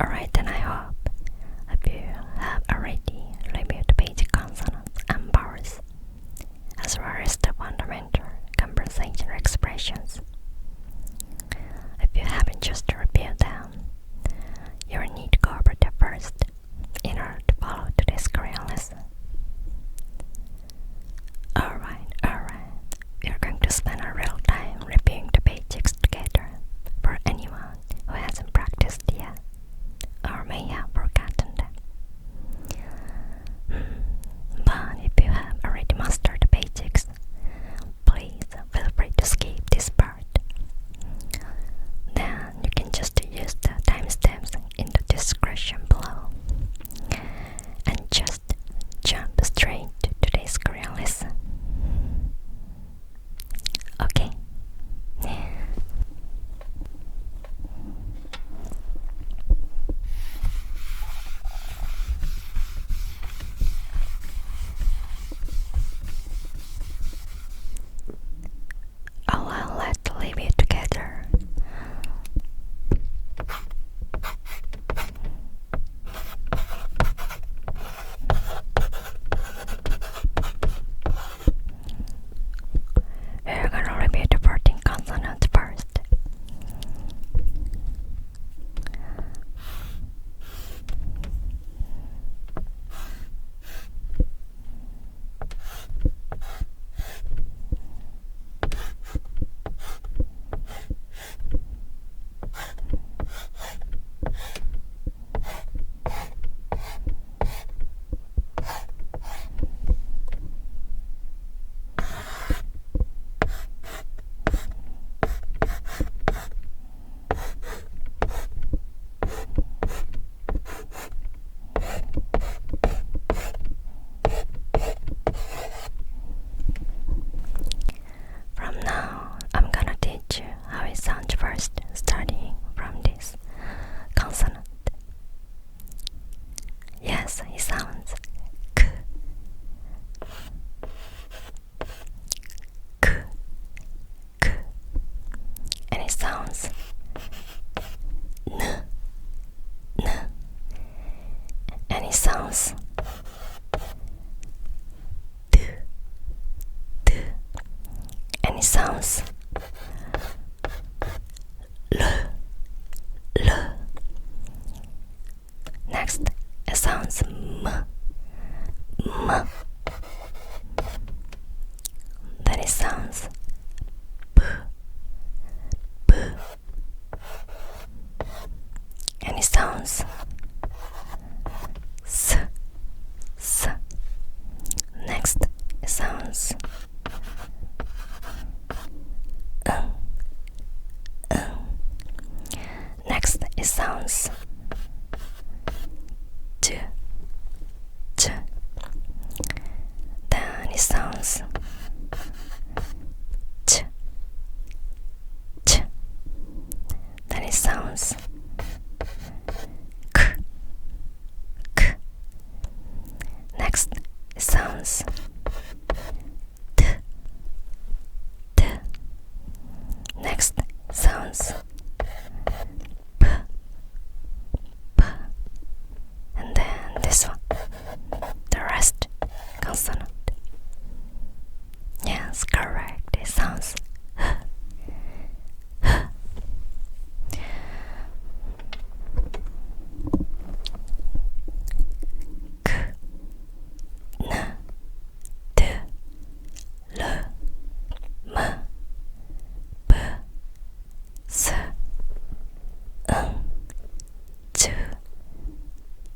Alright, then I hope if you have already reviewed the basic consonants and vowels, as well as the fundamental conversation expressions. If you haven't just reviewed them, you will need to go over them first in order to follow today's Korean lesson. Alright. We are going to spend a real time reviewing the basics together for anyone who hasn't practiced yet or may have forgotten them. But if you have already mastered the basics, please feel free to skip this part. Then you can just use the timestamps in the description below and just jump straight to today's Korean lesson. Okay. Let's leave it together. We're gonna review the 14 consonants first. From now, I'm gonna teach you how it sounds first, starting from this consonant. Yes, it sounds k. K. K. And it sounds n. N. And it sounds d. D. And it sounds l. L. Next, it sounds m. M. Then it sounds b. B. And it sounds s. S. Next, it sounds Next, it sounds t. T. Then it sounds t. T. Then it sounds k. K. Next, it sounds t. T. Next, it sounds p. P. And then this one, the rest consonant. Yes, correct. It sounds h. H. K. N. D. L. M. B. S. T.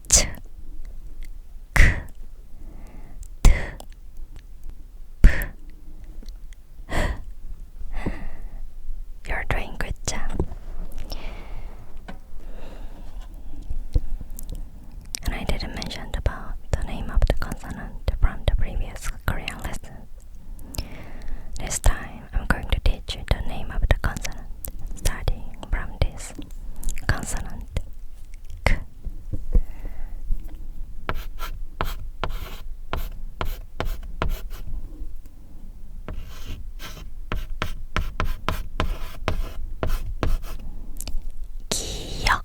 T. K. T. P. H. You're doing good job. And I didn't mention about the name of the consonant from the previous Korean lesson. This time I'm going to teach you the name of the consonant, starting from this consonant K. 기역,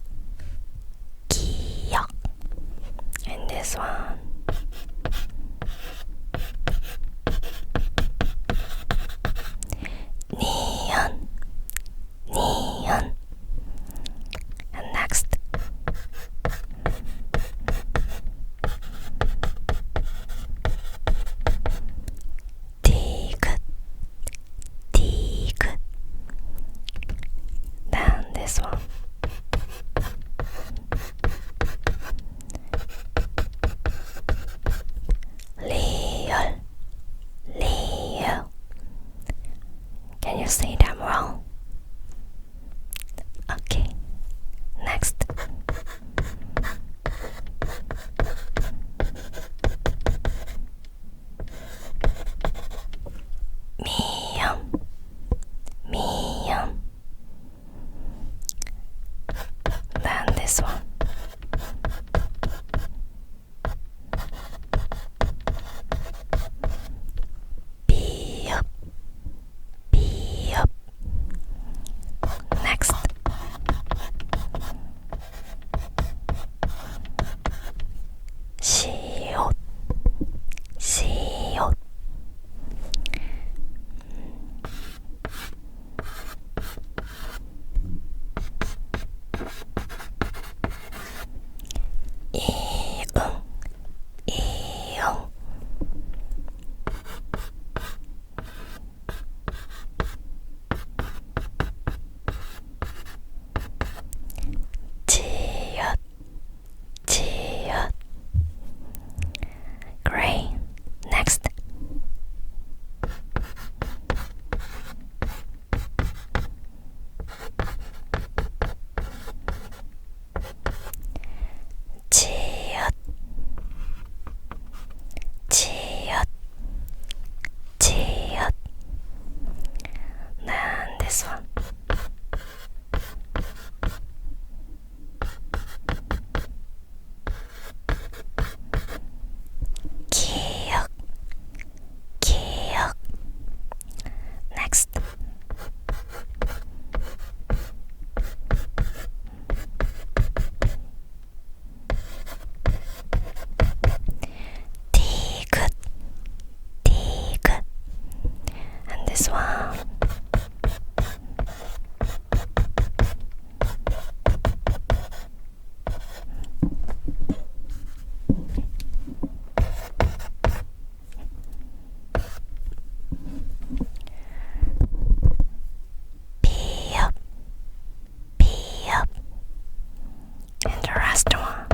last one.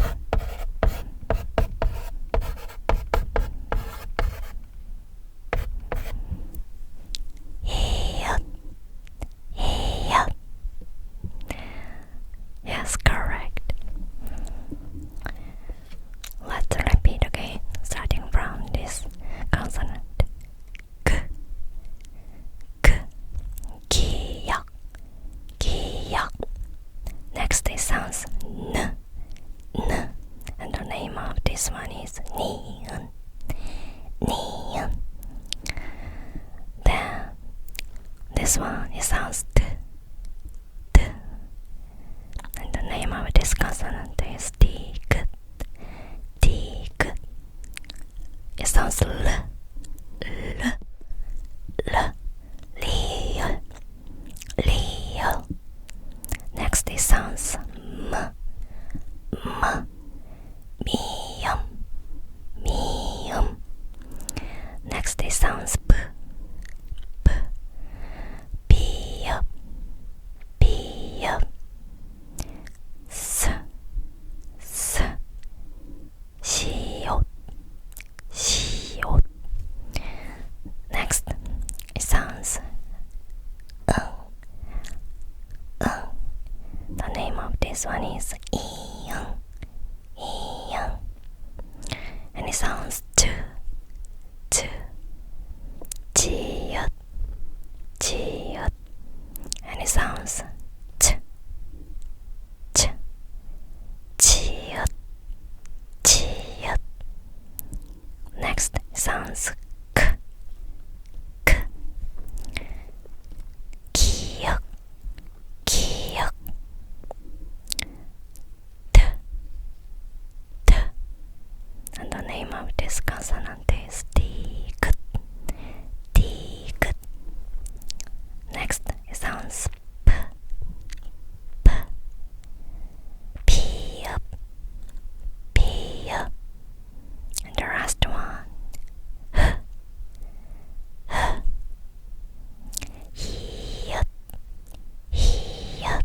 Eut. Eut. Yes, correct. Let's repeat again, starting from this consonant. K. K. Ki-yeut. Ki-yeut. Next it sounds N. N. And the name of this one is Ni-eun. Ni-eun. Then this one it sounds T. T. And the name of this consonant is Ti-geut. Ti-geut. It sounds L. L. L. Li-eul. Li-eul. Next it sounds M. M. Mi-eum. Mi-eum. Next it sounds P. P. Pi-eut. Pi-eut. S. S. Si-eut. Si-eut. Next it sounds The name of this one is Eun. Eun. And it sounds T. T. Ti-eut. Ti-eut. And it sounds T. T. Ti-eut. Ti-eut. Next it sounds K. K. Ki-yeut. Ki-yeut. T. T. And the name of this consonant is Ti-geut. Ti-geut. Next it sounds P. P. Pi-eut. Pi-eut. And the last one H. H. He-eut. He-eut.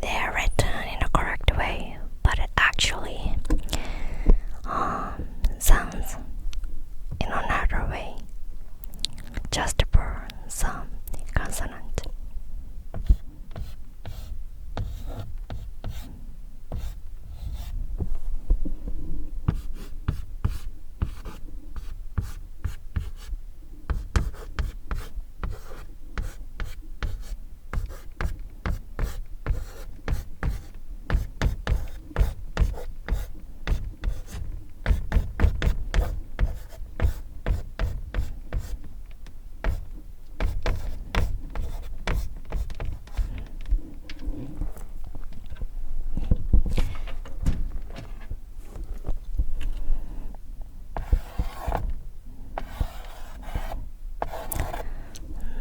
They are written in the correct way, but it actually sounds in another way, just for some consonant.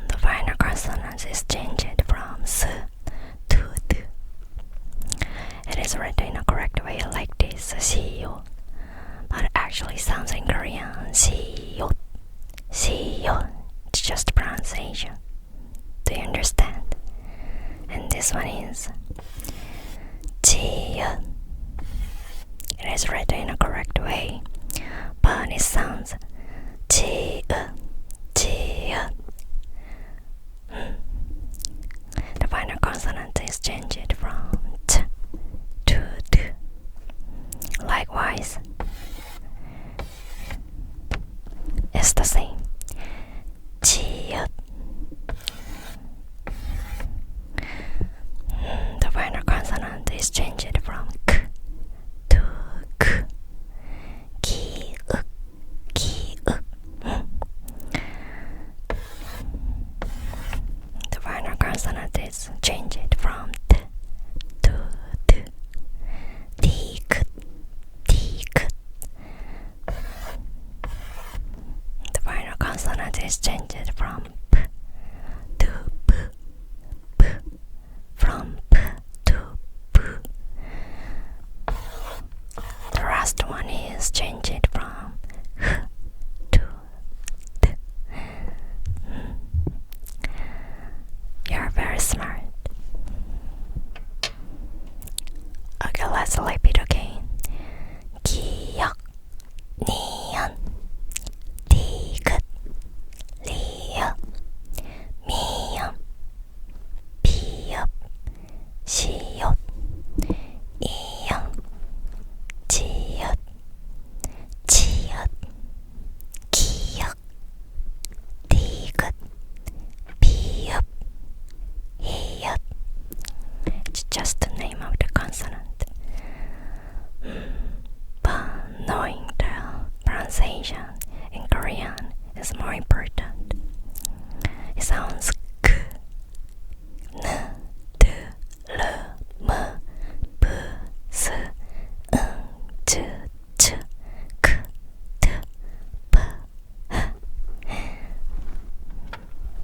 The final consonant is changed from S to T. It is written in a correct way like this, Si-eut, but it actually sounds in Korean, Si-eut. Si-eut. It's just pronunciation. Do you understand? And this one is Ti-eut. It is written in a correct way, but it sounds Ti-eut. Ti-eut. The final consonant is changed from T to T. Likewise, it's the same. Ti-eut. The final consonant is changed from K to K. Ki-eut. Ki-eut. The final consonant is changed from T to T. Ti-geut. Ti-geut. The final consonant is changed from P to P. P. From P to P. The last one is changed from H to T. You're very smart. Let's repeat again. 기역, 니은, 티귿, 리읍, 미음, 비읍, 시옷, 이응, 지읒, 치읓, 기역, 티귿, 비읍, 이읒. It's just the name of the consonant. But knowing the pronunciation in Korean is more important. It sounds k, n, d, l, m, b, s, n, j, ch, k, t, p, h.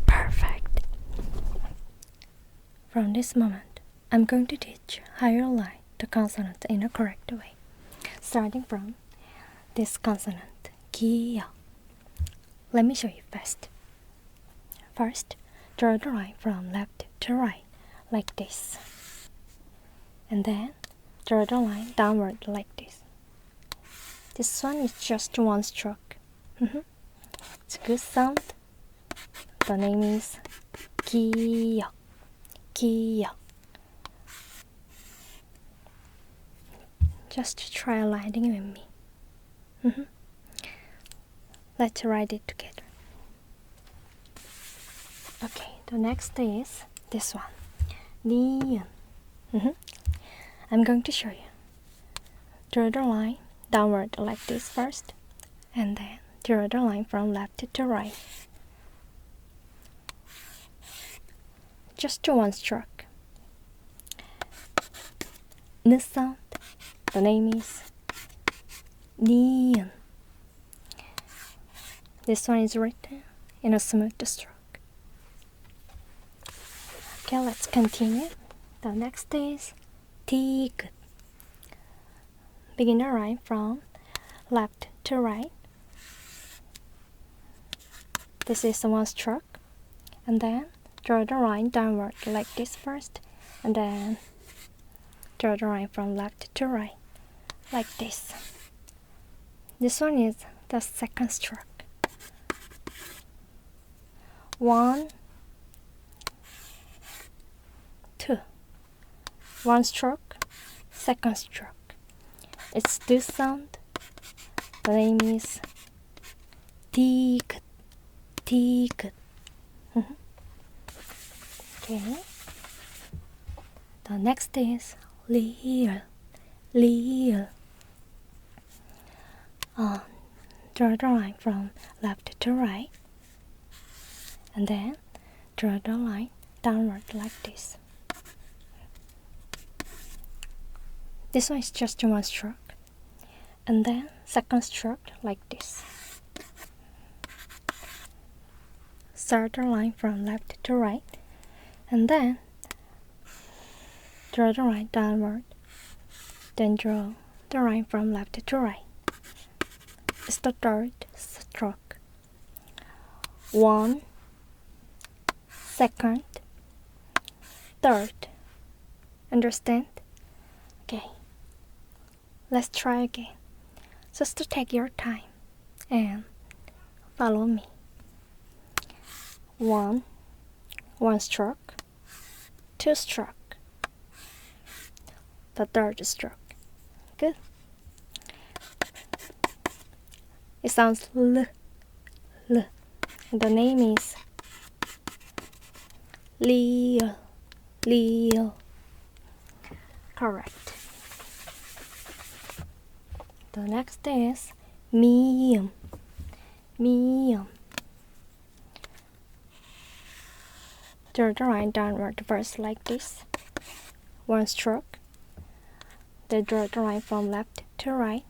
Perfect. From this moment, I'm going to teach how you line the consonant in a correct way. Starting from this consonant, 기역. Let me show you first. First, draw the line from left to right, like this. And then, draw the line downward like this. This one is just one stroke. It's a good sound. The name is 기역. 기역. Just try aligning with me. Let's write it together. Okay, the next is this one. 니은. I'm going to show you. Draw the line downward like this first, and then draw the line from left to right. Just one stroke. N sound. The name is 니은. This one is written in a smooth stroke. Okay, let's continue. The next is 티귿. Begin the line from left to right. This is one stroke. And then draw the line downward like this first. And then draw the line from left to right. Like this. This one is the second stroke. 1, 2. One stroke, second stroke. It's this sound. The name is 티귿. 티귿. Okay. The next is 리을. 리을. Draw the line from left to right, and then draw the line downward like this. This one is just one stroke, and then second stroke like this. Start the line from left to right, and then draw the line downward, then draw the line from left to right. It's the third stroke. 1, second, third. Understand? Okay. Let's try again. Just to take your time and follow me. 1, one stroke, 2 stroke, the third stroke. Good. It sounds l. The name is 리을. 리을. Correct. The next is 미음. 미음. Draw the line downward first like this. One stroke. Then draw the line from left to right,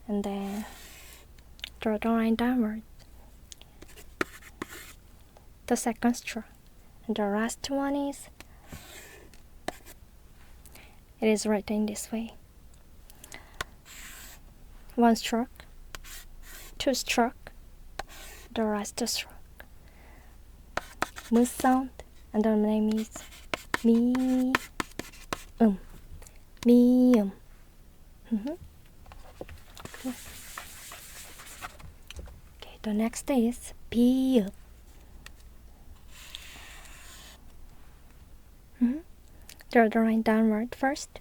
and then draw the line downward. The second stroke. And the last one is, it is written this way. One stroke, 2 stroke, the last stroke. M sound, and the name is 미음. 미음. Okay, the next is Ti-eut. Draw the line downward first.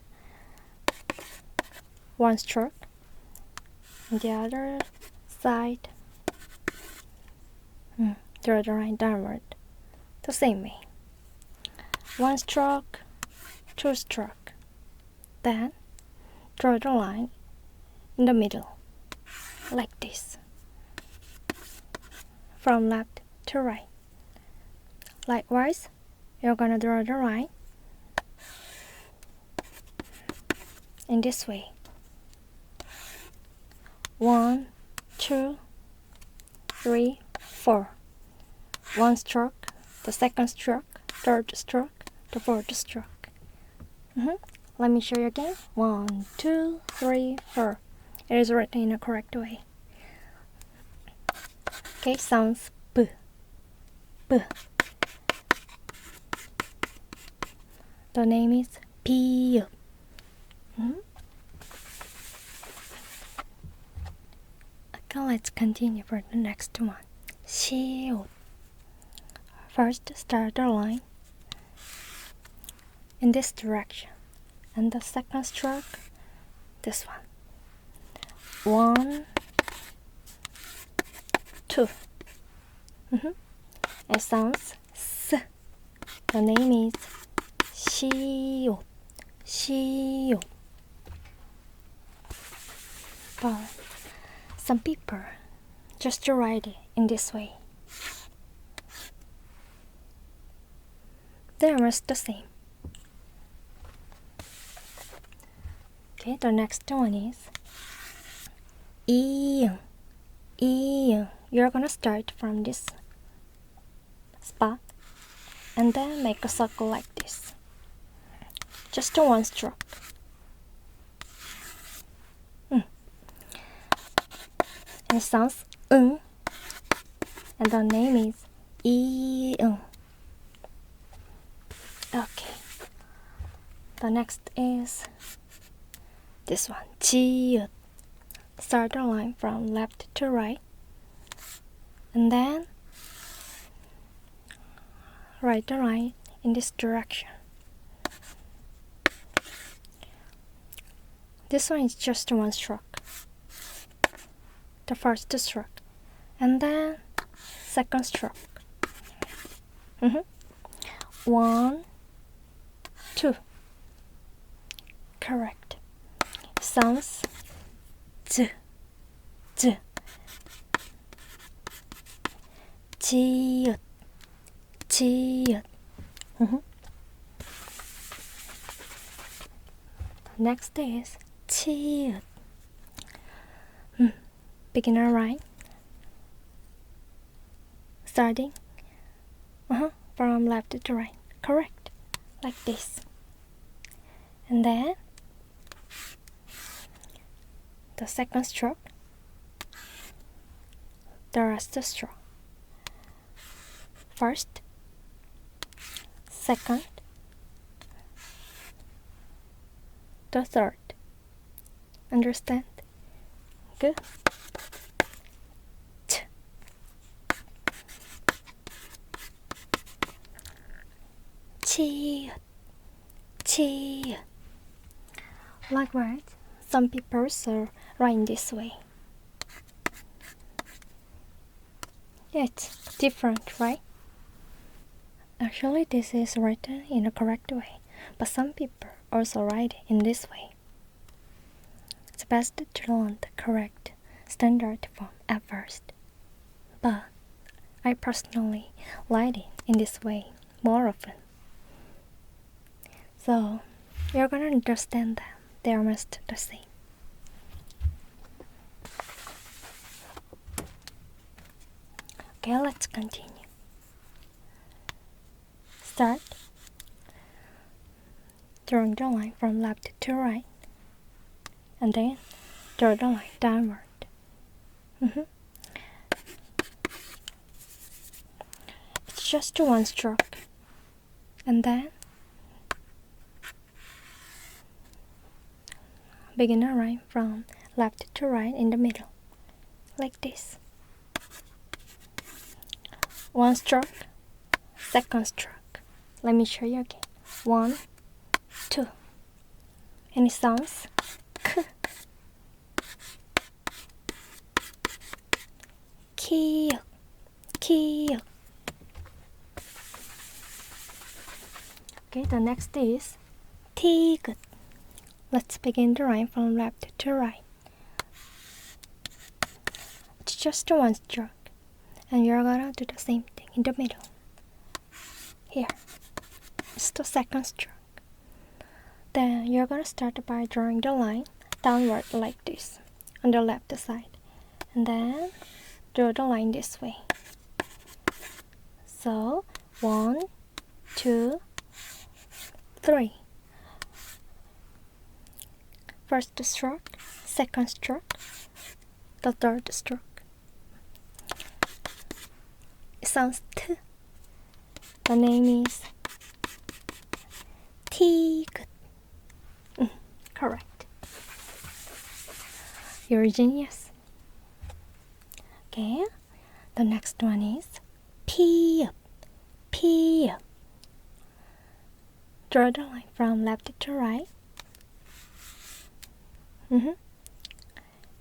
One stroke. And the other side. Draw the line downward. The same way. One stroke, two stroke. Then draw the line in the middle, like this, from left to right. Likewise, you're gonna draw the line in this way. 1, 2, 3, 4. One stroke, the second stroke, third stroke, the fourth stroke. Let me show you again. 1, 2, 3, 4. It is written in a correct way. Okay, sounds B. B. The name is Ti-eut. Okay, let's continue for the next one. Ti-eut. First, start the line in this direction, and the second stroke, this one. 1, 2. It sounds S. The name is Ti-eut. Ti-eut. But some people just write it in this way. They're almost the same. Okay, the next one is I-eut. I-eut. You're gonna start from this spot and then make a circle like this. Just one stroke. It sounds and the name is I-eut. Okay. The next is this one, Ti-eut. Start the line from left to right, and then write the line in this direction. This one is just one stroke. The first stroke, and then second stroke. 1, 2. Correct. Sounds Z. Z. Ti-eut. Ti-eut. Next is Ti-eut. Beginner line. Starting from left to right. Correct. Like this. And then the second stroke, the last stroke. First, second, the third. Understand? Good. Ti-eut. Ti-eut. Likewise, some people write this way. Yeah, it's different, right? Actually, this is written in a correct way, but some people also write it in this way. It's best to learn the correct standard form at first, but I personally write it in this way more often. So, you're gonna understand that they're almost the same. Okay, let's continue. Start drawing the line from left to right, and then draw the line downward. It's just one stroke, and then begin the rhyme from left to right in the middle, like this. One stroke, second stroke. Let me show you again. 1, 2. And it sounds k. Ki-eut, ki-eut. Okay, the next is Ti-geut. Let's begin the rhyme from left to right. It's just one stroke, and you're gonna do the same thing in the middle. Here, it's the second stroke. Then you're gonna start by drawing the line downward like this on the left side, and then draw the line this way. So 1, 2, 3. First stroke, second stroke, the third stroke. It sounds T. The name is Ti-geut. Correct. You're a genius. Okay, the next one is P-eut, P-eut. Draw the line from left to right.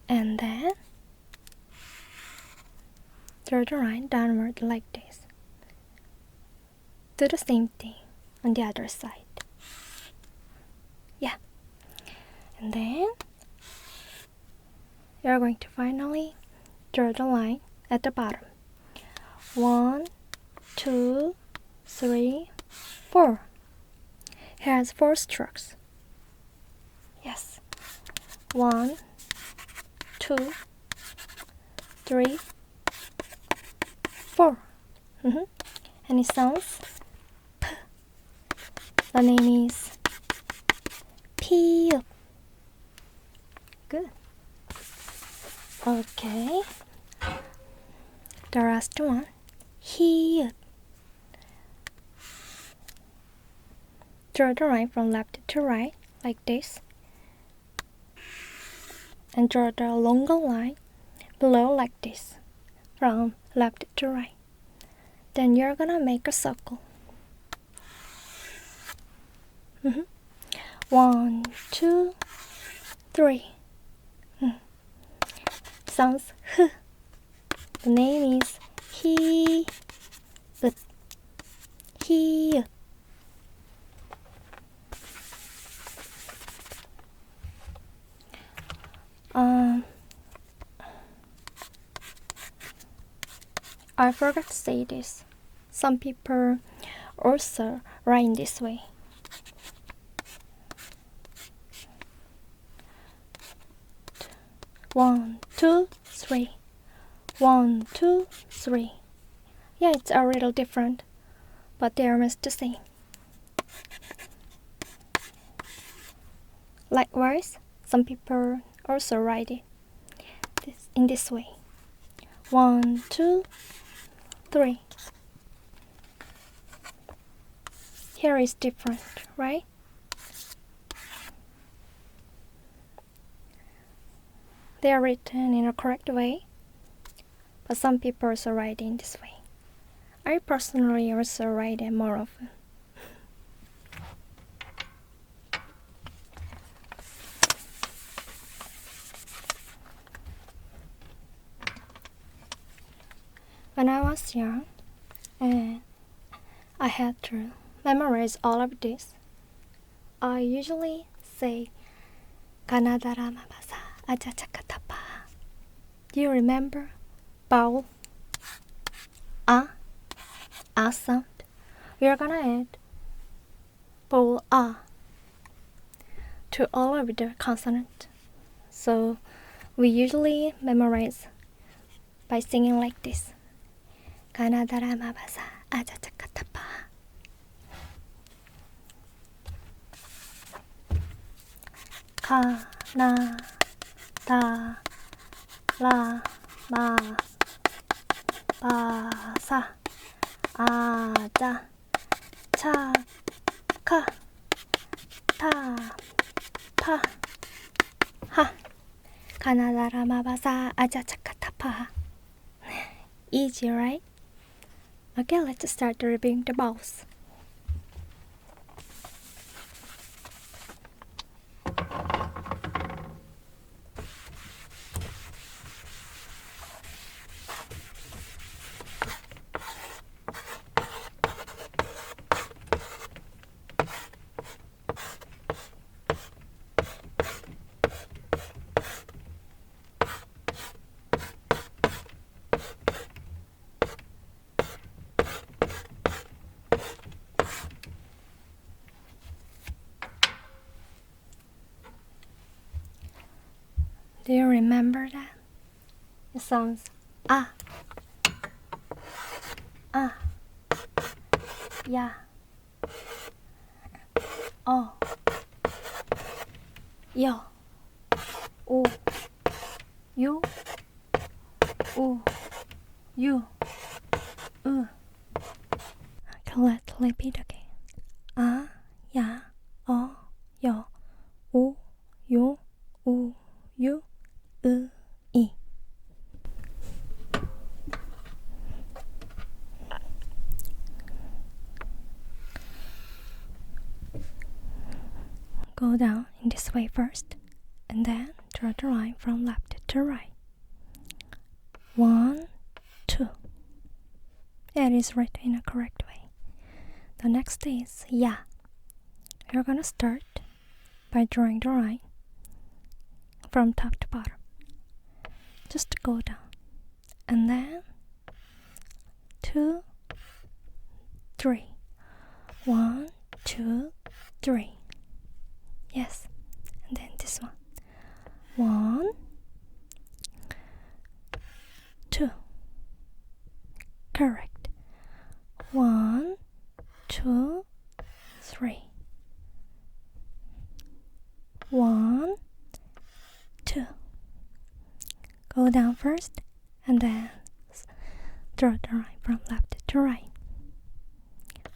And then draw the line downward like this. Do the same thing on the other side. Yeah. And then you're going to finally draw the line at the bottom. 1, 2, 3, 4. It has 4 strokes. Yes. 1, 2, 3, 4. And it sounds P. The name is P-eut. Good. Okay. The last one, He-eut. Draw the line from left to right like this, and draw the longer line below like this from left to right. Then you're gonna make a circle. 1, 2, 3. Sounds H. The name is He-eut. He-eut. I forgot to say this. Some people also write in this way. One, two, three. 1, 2, 3. Yeah, it's a little different, but they are almost the same. Likewise, some people also write it in this way. 1, 2, 3. Here is different, right? They are written in a correct way, but some people also write in this way. I personally also write it more often. When I was young, and I had to memorize all of this, I usually say Kanadara mabasa ajachakatapa. Do you remember vowel a sound? We are gonna add vowel a to all of the consonants. So we usually memorize by singing like this. Kanadara mabasa ajachakatapa. Ka na da la ma ba sa a da cha ka ta pa 가나다라 마바사 아자차카타파. Easy, right? Okay, let's start reviewing the vowels. Do you remember that? It sounds ah, ya, o, yo, u, you, you, Okay, let's repeat again. Ya, o, yo, u, you, you, I. Go down in this way first, and then draw the line from left to right. 1, 2. That is right in a correct way. The next is ya. You're gonna start by drawing the line from top to bottom. Just go down, and then 2, 3. 1, 2, 3. Yes, and then this one. 1, 2. Correct. 1, 2, 3. 1, 2. Go down first, and then draw the line from left to right.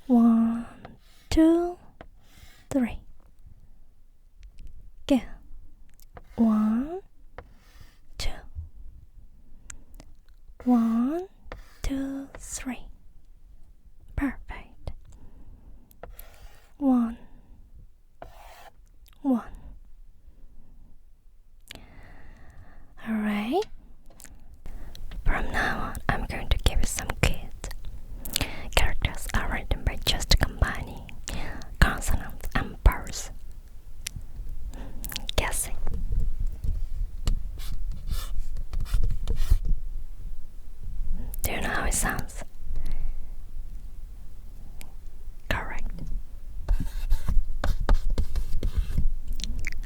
1, 2, 3. Go. 1, 2. 1, 2, 3. Perfect. 1, 1. Alright. From now on, I'm going to give you some kids. Characters are written by just combining consonants and vowels. Guessing. Do you know how it sounds? Correct.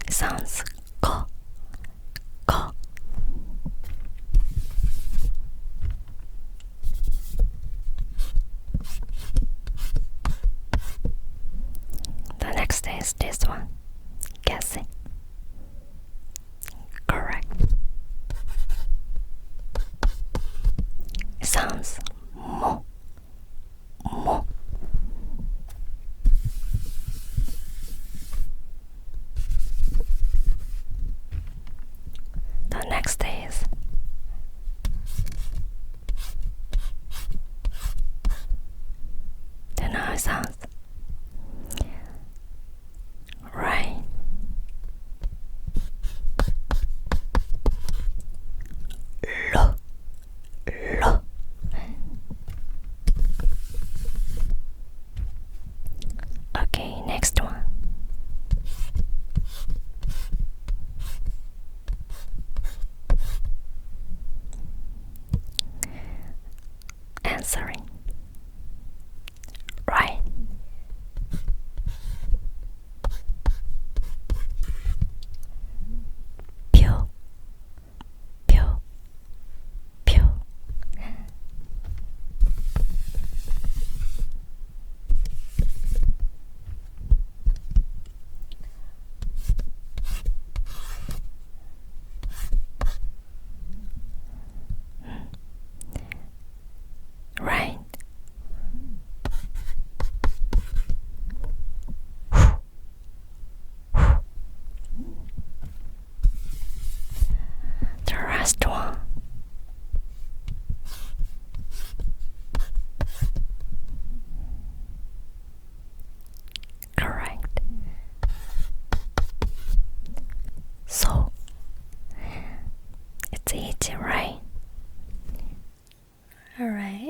It sounds ko, ko. The next is this one. Guessing. Correct. It sounds mo, mo.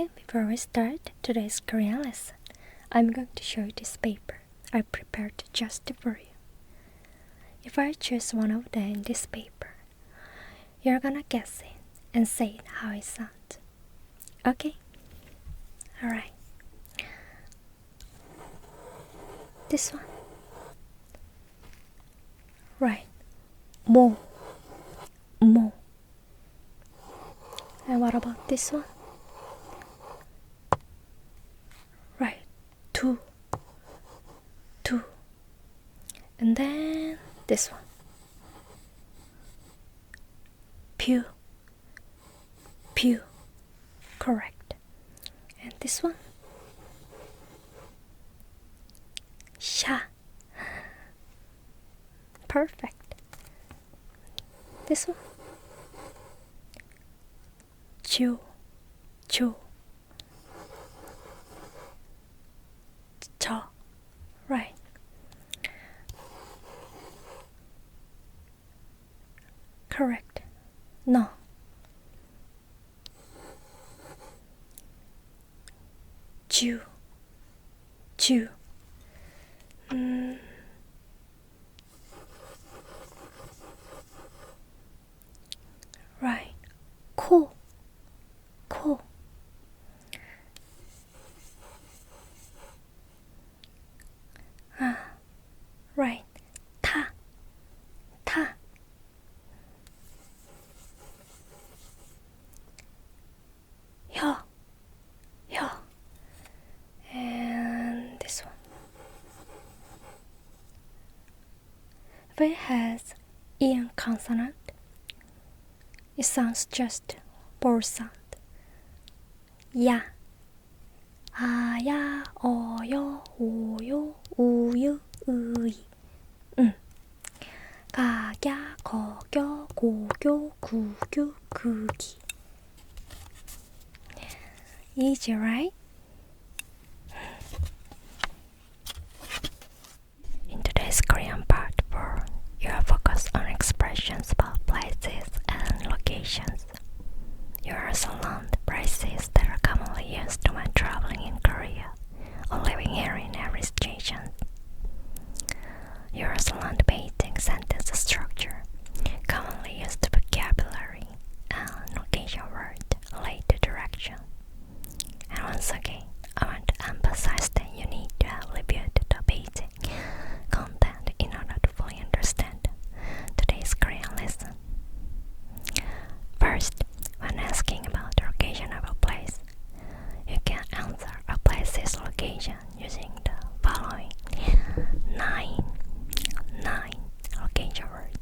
Okay, before we start today's Korean lesson, I'm going to show you this paper I prepared just for you. If I choose one of them in this paper, you're gonna guess it and say it how it sounds. Okay? Alright. This one. Right. Mo. Mo. And what about this one? Right. Tu. Tu. And then this one. Pew. Pew. Correct. And this one. Sha. Perfect. This one. Chu. Chu. Cha. Right. Correct. No. Chew. Chew. Right. Ko. Ko. Right. Ta. Ta. Hyo. Hyo. And this one. If it has E and consonant, it sounds just vowel sound. Ya. 아야, 어여, 오요, 우유, 으이. 가야, 거겨, 고교, 구교, 그기. Easy, right? In today's Korean part 4, you are focused on expressions about places and locations. You are also learned phrases that are commonly used when traveling in Korea or living here in every situation. You also learned basic sentence structure, commonly used vocabulary, and occasional word related to direction. And once again, I want to emphasize that you need to have reviewed the basic content in order to fully understand today's Korean lesson. First, when asking about the location of a place, you can answer a place's location using the following nine location words.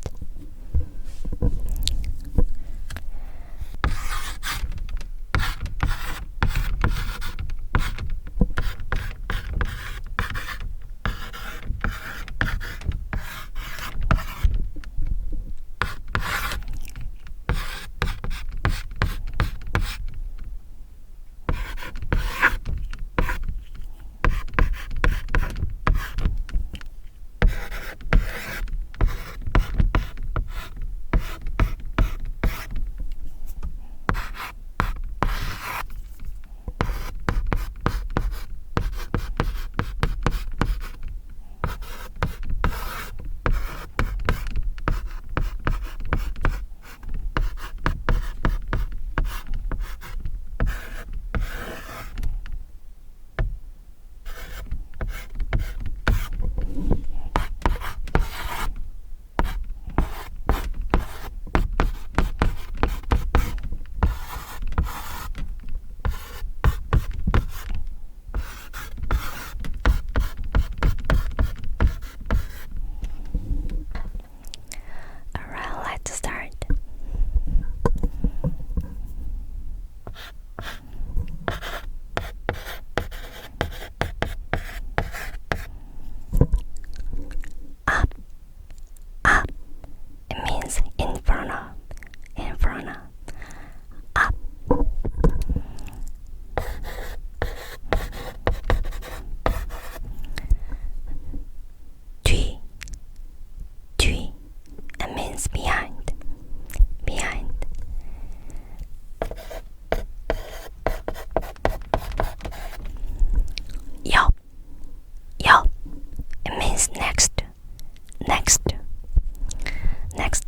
Next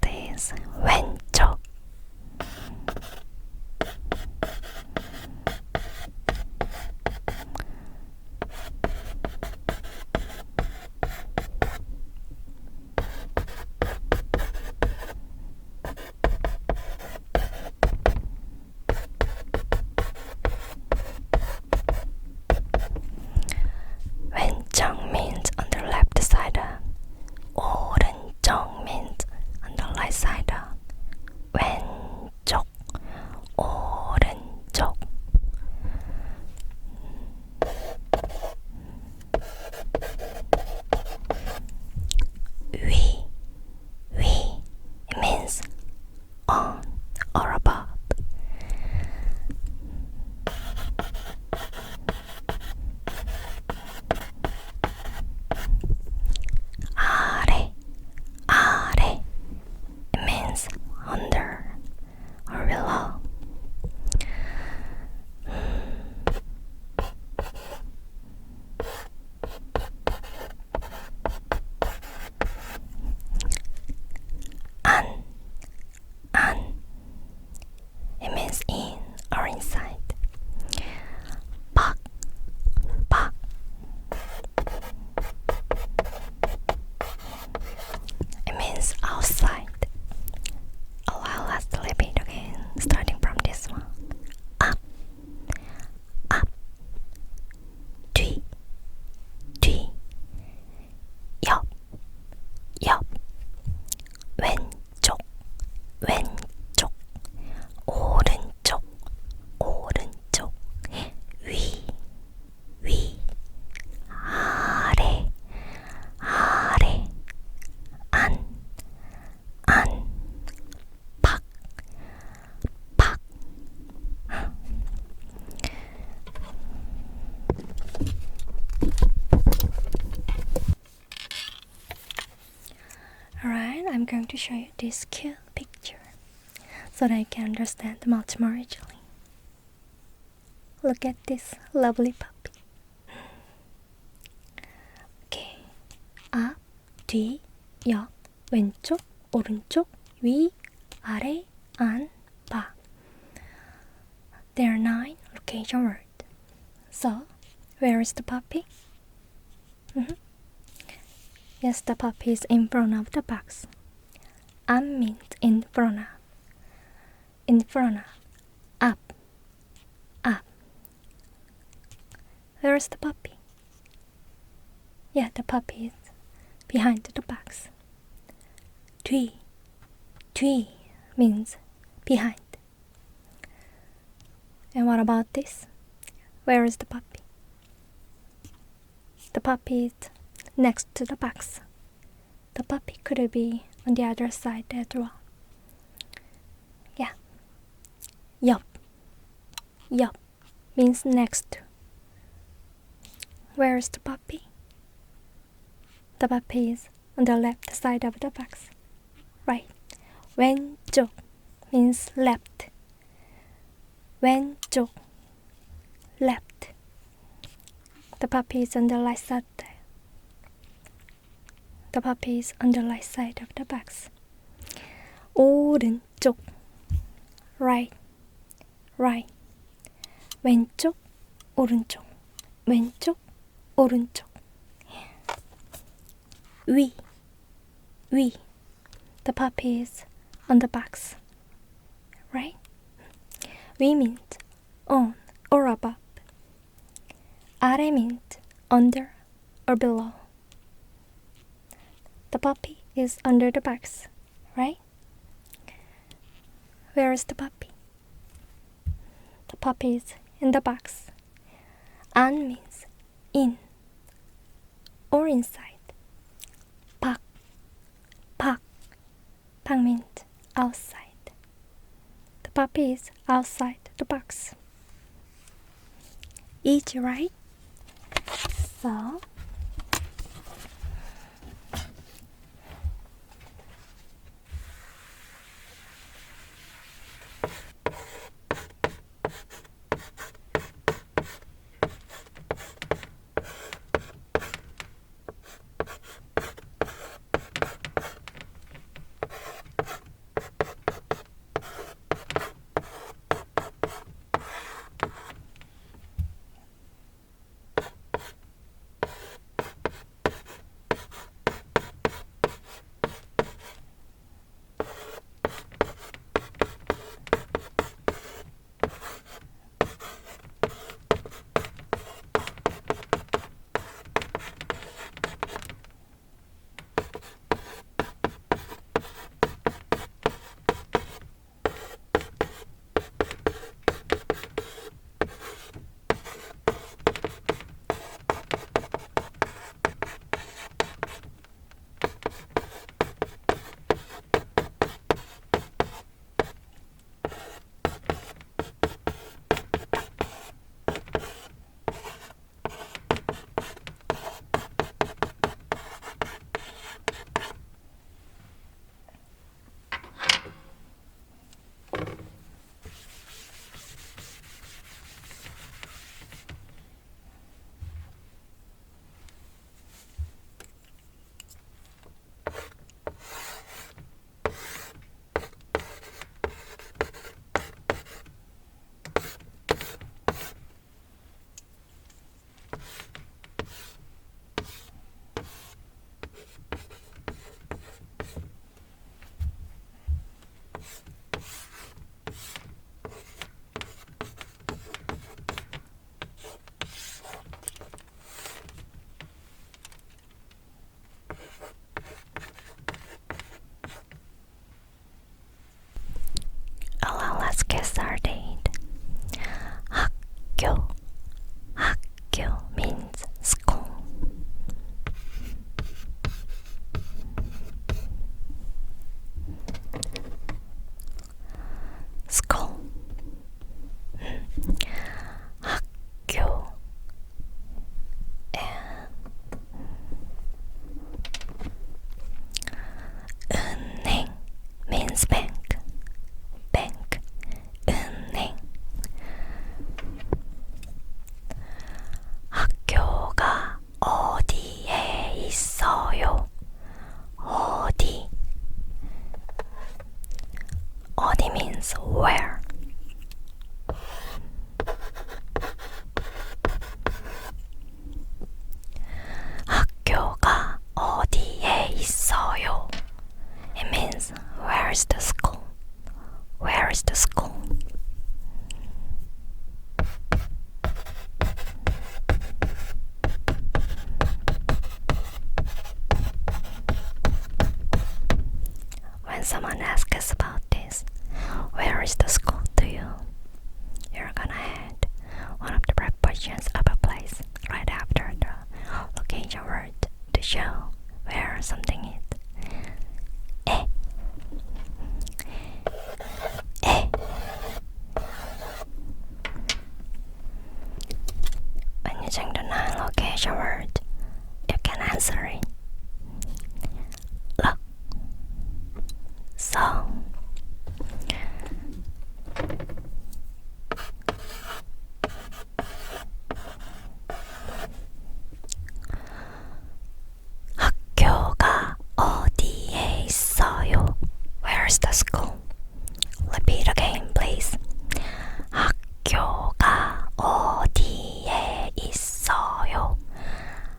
is 왼쪽. 왼쪽 means on the left side. 오른쪽 means on the right side. 왼쪽, 오른쪽. 위, it means on or above. 아래, it means under or below. 안, it means in or inside. 밖, it means outside. Allow us to repeat again, starting from this one. Up, 뒤, 옆, 왼쪽, 오른쪽, 위, 아래, 안, 밖. Alright, I'm going to show you this cute picture so that you can understand much more easily. Look at this lovely puppy. Okay. 앞, 뒤, 옆, 왼쪽, 오른쪽, 위, 아래, 안, 밖. There are 9 location words. So, where is the puppy? Yes, the puppy is in front of the box. 안 means in front of. In front of. Up. Where is the puppy? Yeah, the puppy is behind the box. 뒤 means behind. And what about this? Where is the puppy? The puppy is next to the box. The puppy could be on the other side as well. Yeah. 옆 means next to. Where is the puppy? The puppy is on the left side of the box. Right. 왼쪽 means left. 왼쪽, left. The puppy is on the right side. The puppy is on the right side of the box. 오른쪽, right. 왼쪽, 오른쪽. 위. The puppy is on the box. Right? 위 means on or above. 아래 means under or below. The puppy is under the box. Right? Where is the puppy? The puppy is in the box. 안 means in or inside. 밖 means outside. The puppy is outside the box. Easy, right? So means where. 학교가 어디에 있어요? It means where is the school? Where is the school? When someone asks about this, where is the school to you? You're gonna add one of the prepositions of a place right after the location word to show where something is. 에, 에. When using the non-location word, you can answer it. Look. So, 학교가 어디에 있어요? Where's the school? Repeat again, please. 학교가 어디에 있어요?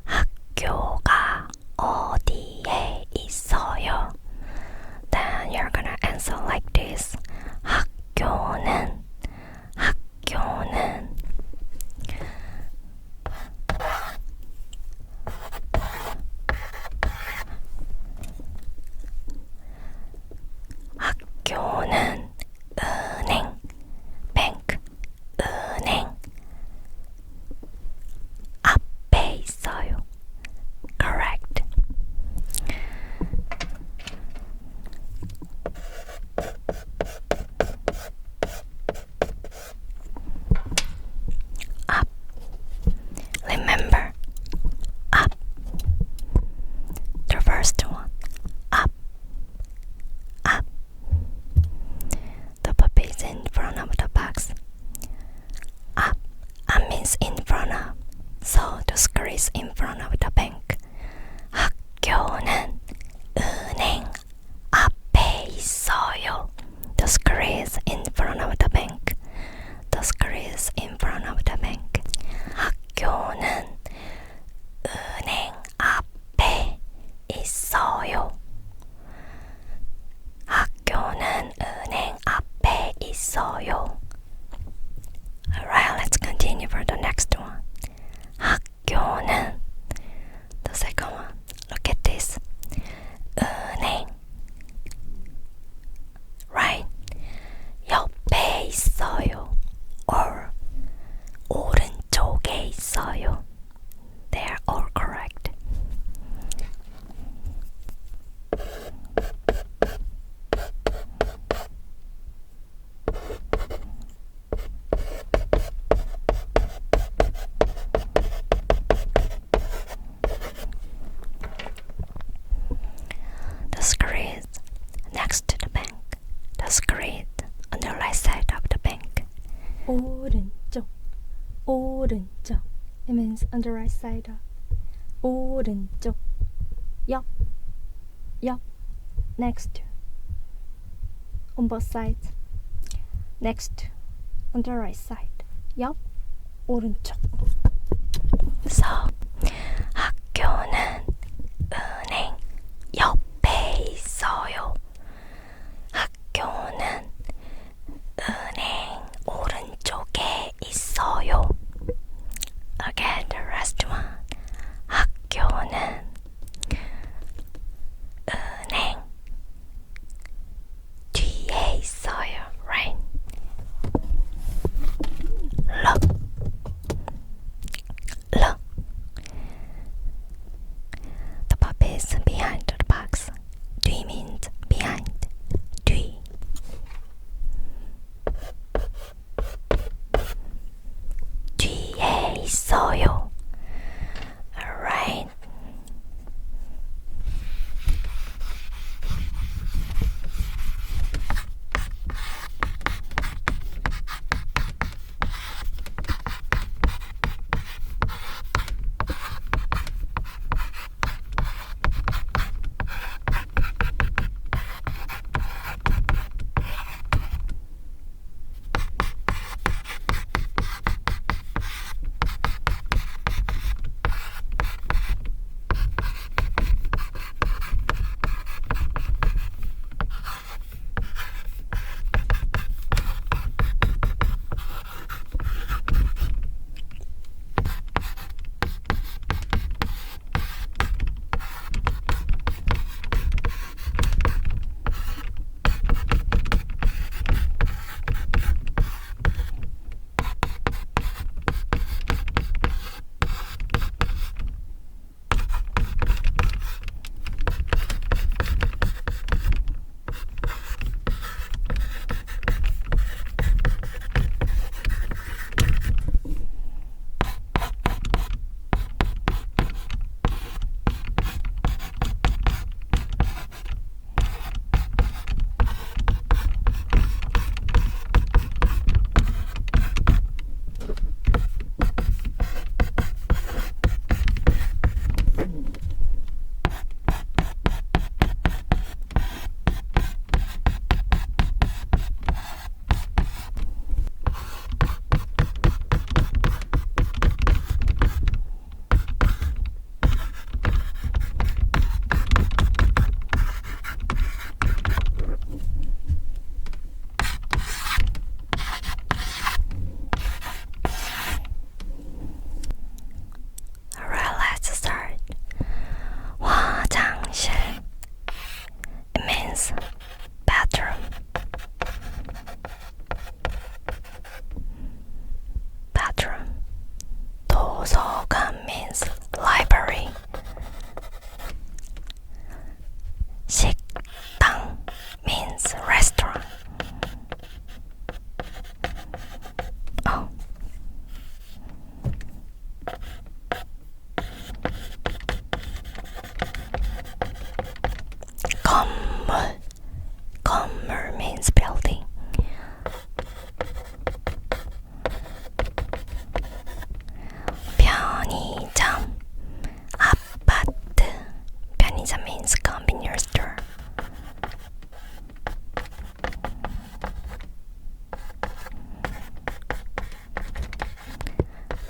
학교가 어디에 있어요? Then you're gonna answer like this. 학교는 학교는 은행, bank, 은행 앞에 있어요. Correct. Up. Remember, up. The first one. Up. Up. The puppy is in front of the box. Up. Up means in front of. So the square is in front of the bank. 학교는 은행 앞에 있어요. The square is in front of the bank. The square is in front of the bank. 학교는 은행 앞에 있어요. 학교는 은행 앞에 있어요. Alright, let's continue for the next one. 학교는 the second one. Look at this. 은행 right 옆에 있어요. or 오른쪽에 있어요. They are all correct. The screen next to the bank. The screen on the right side of the bank. 오른쪽, 오른쪽. It means on the right side of. 오른쪽. 옆, 옆. Next. On both sides. Next. On the right side. 옆, 오른쪽. So, 학교는 은행 옆에 있어요. 학교는 은행 오른쪽에 있어요. Again, the rest one. 학교는 은행 뒤에 있어요. Right? Look. Look. means bathroom. Bathroom. 도서관 means library. 식당 means restaurant. Oh. 건물. 건물 means building. 편의점. 아파트. 편의점 means convenience store.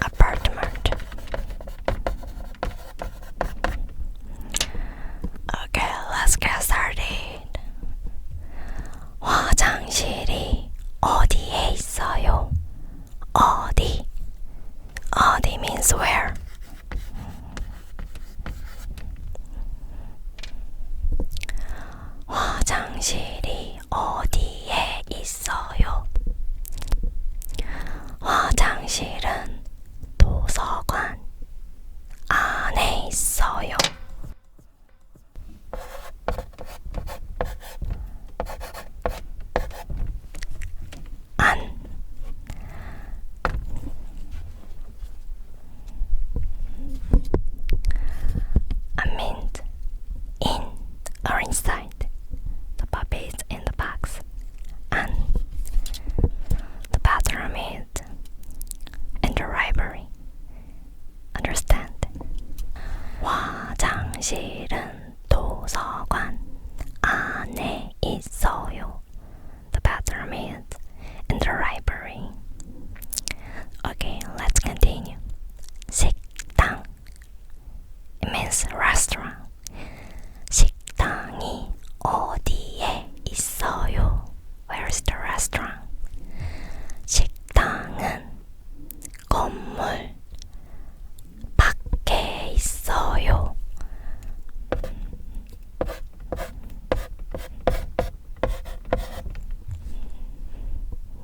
Apartment. Okay, let's get started. 화장실이 어디에 있어요? 어디? 어디 means where? 화장실이 어디에 있어요? 화장실은 도서관 안에 있어요. 안. I meant in or inside. The puppy is in the box. And the bathroom is in the library. Understand? 화장실은 도서관 안에 있어요. The bathroom is in the library. Okay, let's continue. 식당. It means restaurant. 식당이 어디에 있어요? Where is the restaurant? 식당은 건물 밖에 있어요.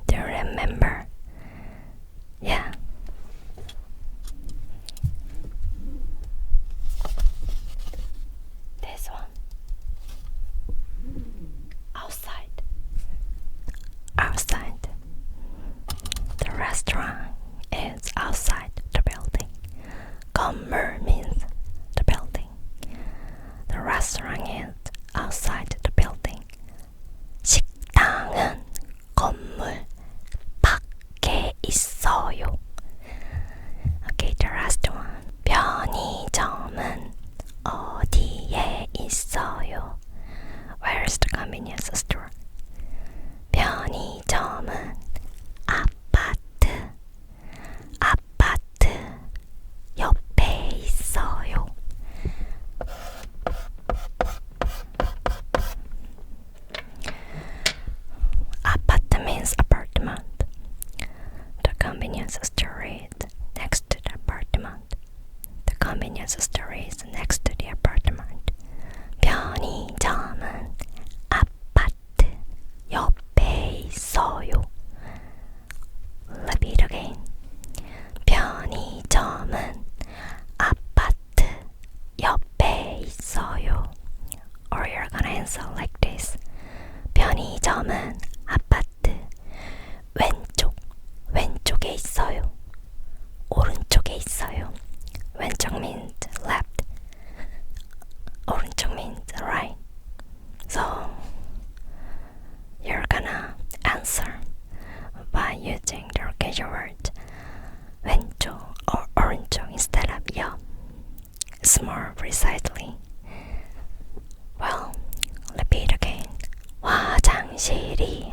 Do you remember? Yeah. This one. Outside. Outside. The restaurant is outside the building. 건물 means the building. The restaurant is outside the building. 식당은 건물 밖에 있어요. Okay, the last one. 편의점은 어디에 있어요? Where is the convenience store? 편의점은 아파트 옆에 있어요. 아파트 means apartment. The convenience store is next to the apartment. The convenience store is next to the apartment. 편의점은 아파트 옆에 있어요. Repeat again. 편의점은 아파트 옆에 있어요. Or you're gonna answer like this. 편의점은 아파트 왼쪽에 있어요. 오른쪽에 있어요. 왼쪽 means left. 오른쪽 means right. So you're gonna answer by using the occasion word 왼쪽 or 오른쪽 instead of 옆. It's more precisely. Well, repeat again. 화장실이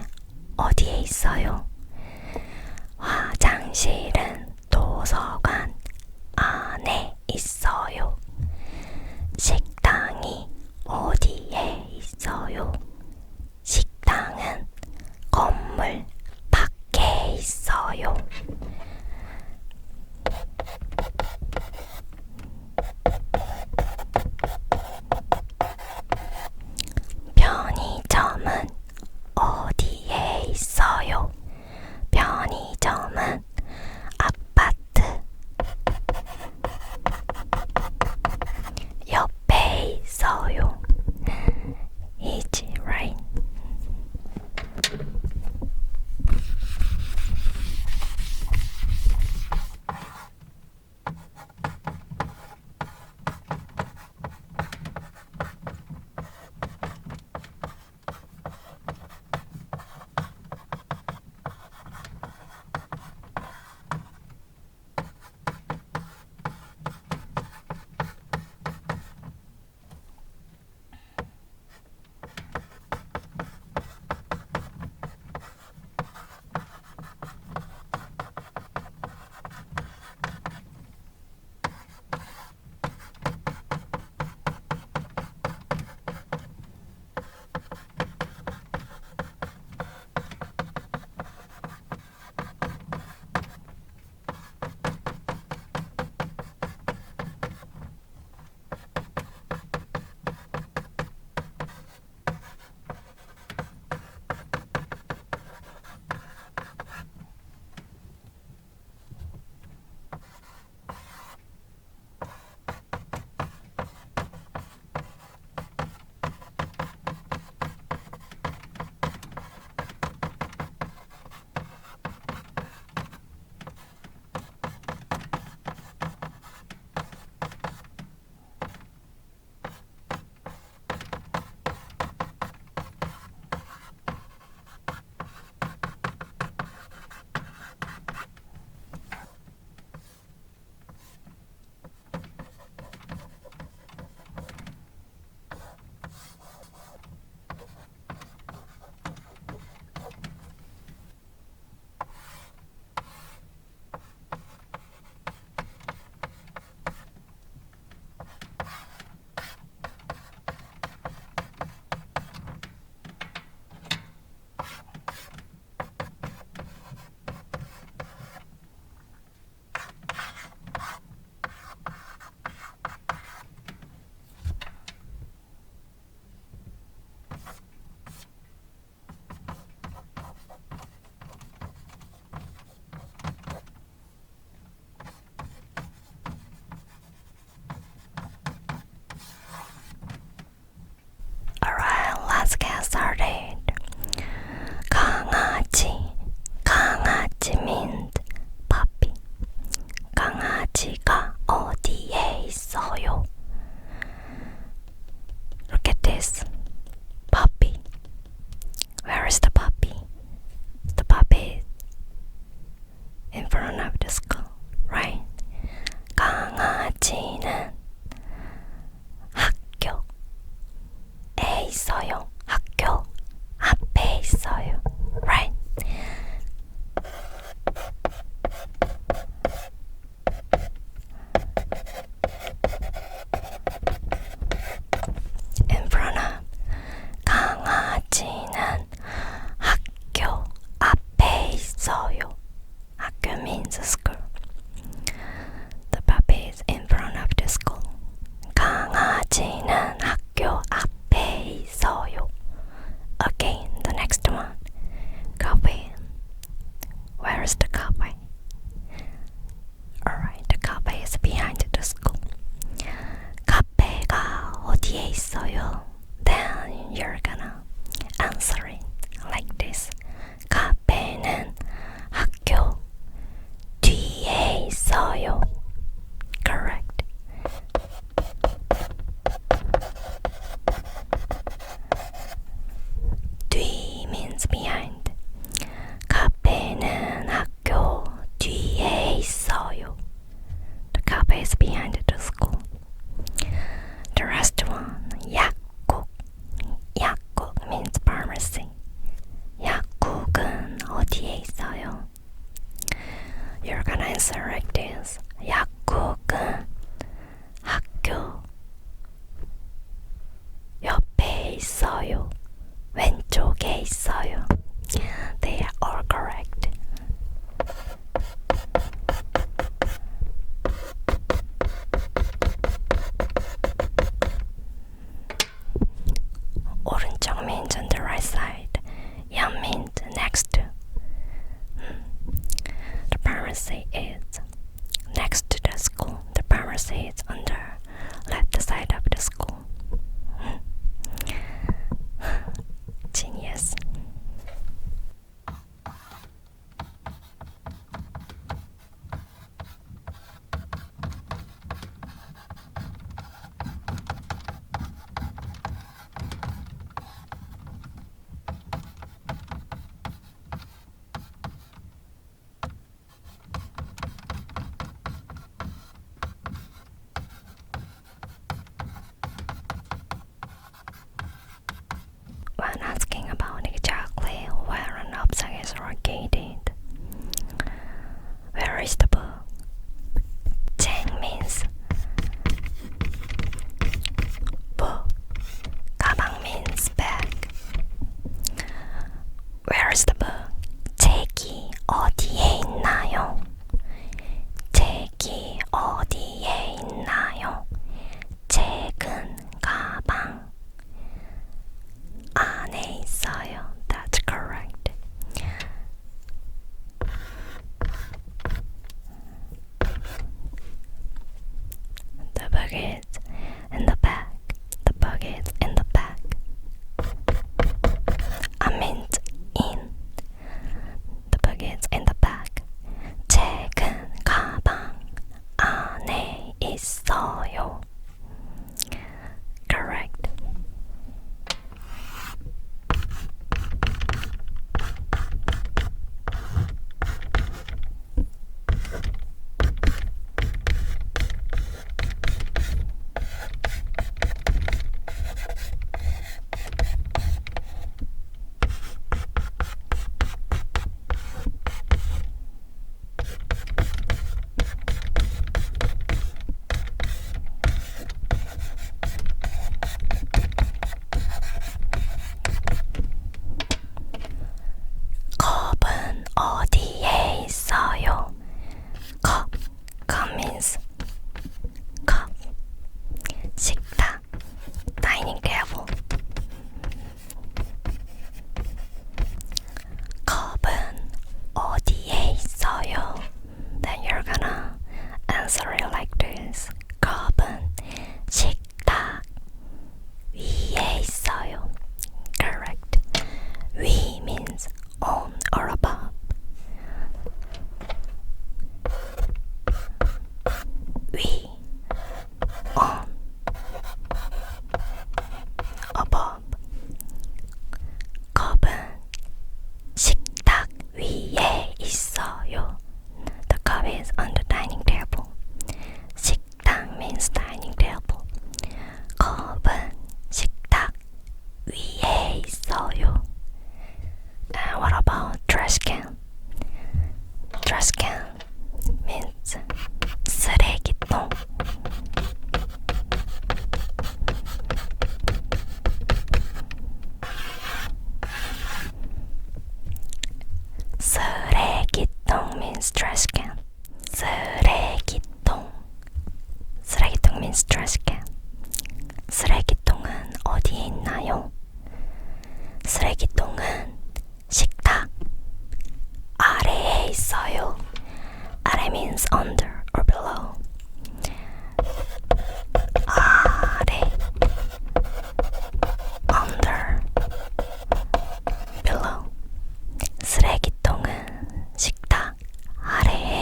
means on the right side. 연 means next to. The pharmacy is next to the school. The pharmacy is on the left side of the school. Genius. When asking about exactly where an object is located, where is the book? 책 means book. 가방 means bag. Where is the book? 책이 어디에 있나요? 책이 어디에 있나요? 책은 가방 안에 있어요. That's correct. The book is in the bag. The book is in the bag. I meant in. The book is in the bag. 책은 가방 안에 있어요. Correct. 컵은 어디에 있어요? 컵 means cup. 식탁 dining table. 컵은 어디에 있어요? Then you're gonna answer it like this. 컵은 식탁 위에 있어요. Correct. 위 means on or above. 위, on, above. 컵은 식탁 위에 있어요. The cup is on the dining table. 식탁 means dining table. 컵은 식탁 위에 있어요. And what about trash can? Trash can means 쓰레기통. 쓰레기통 means trash can. 쓰레기통. 쓰레기통 means trash can. 쓰레기통은 어디에 있나요? 쓰레기통은 식탁 아래에 있어요. 아래 means under or below. 아래, under, below. 쓰레기통은 식탁 아래에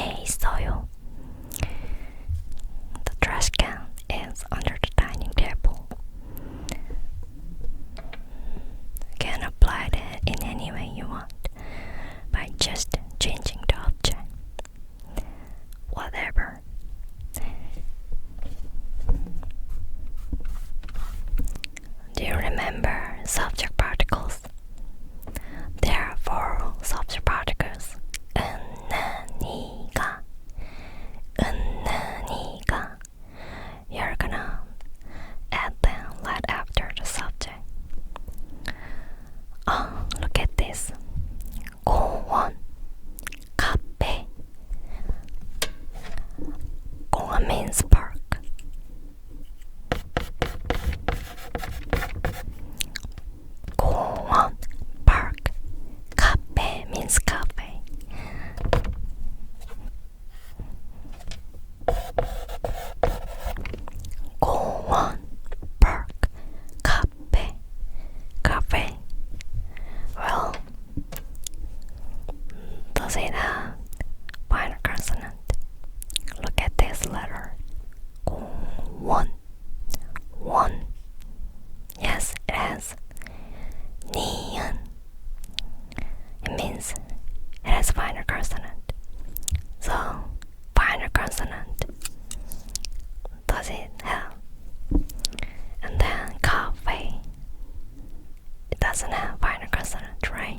doesn't have final consonant, right?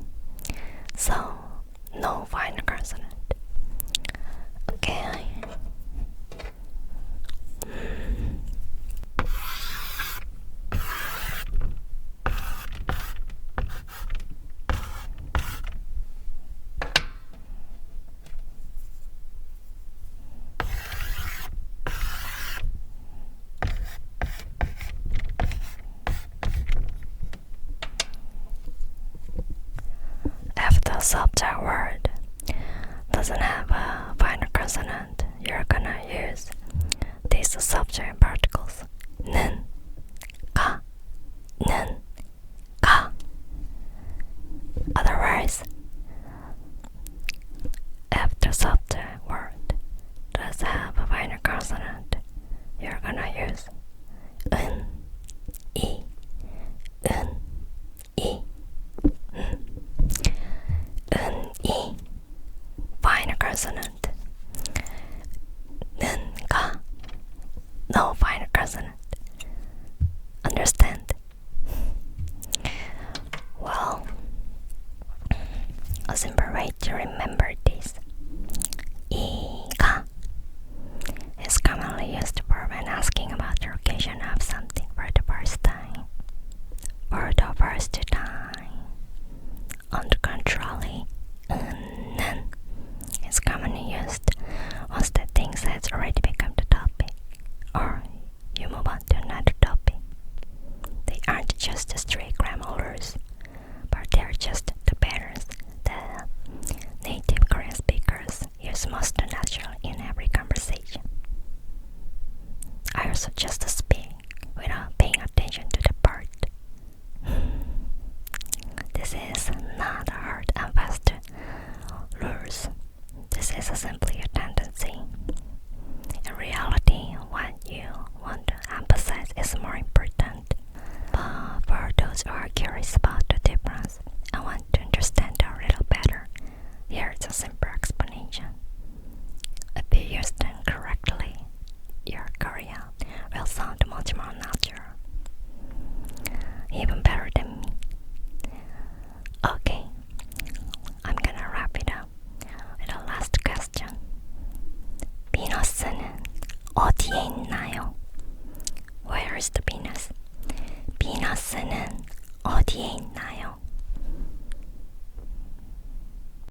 So no final consonant. Okay. If the subject word doesn't have a final consonant, you're gonna use these subject particles 는, 가, 는, 가. Otherwise, if the subject word does have a final consonant, you're gonna use 은, 이, 은, 이, 은, 이. Final consonant. 는, 가. No final consonant. Understand? Well, a simple way to remember this. 이가 is commonly used for when asking about the occasion of something for the first time. For the first time. On the contrary, 는 is commonly used once the thing has already become the topic, or you move on to another topic. They aren't just the strict grammar rules, but they're just the patterns that native Korean speakers use most naturally in every conversation. I also just speak without paying attention to the part. This is not hard and fast rules. This is simply a tendency. In reality, what you want to emphasize is more important. But for those who are curious about the difference and want to understand a little better, here's a simple explanation. If you use them correctly, your Korean will sound much more natural. Even better than me. Okay, I'm gonna wrap it up with the last question. 비너스는 어디에 있나요? Where is the Venus? 비너스는 어디에 있나요?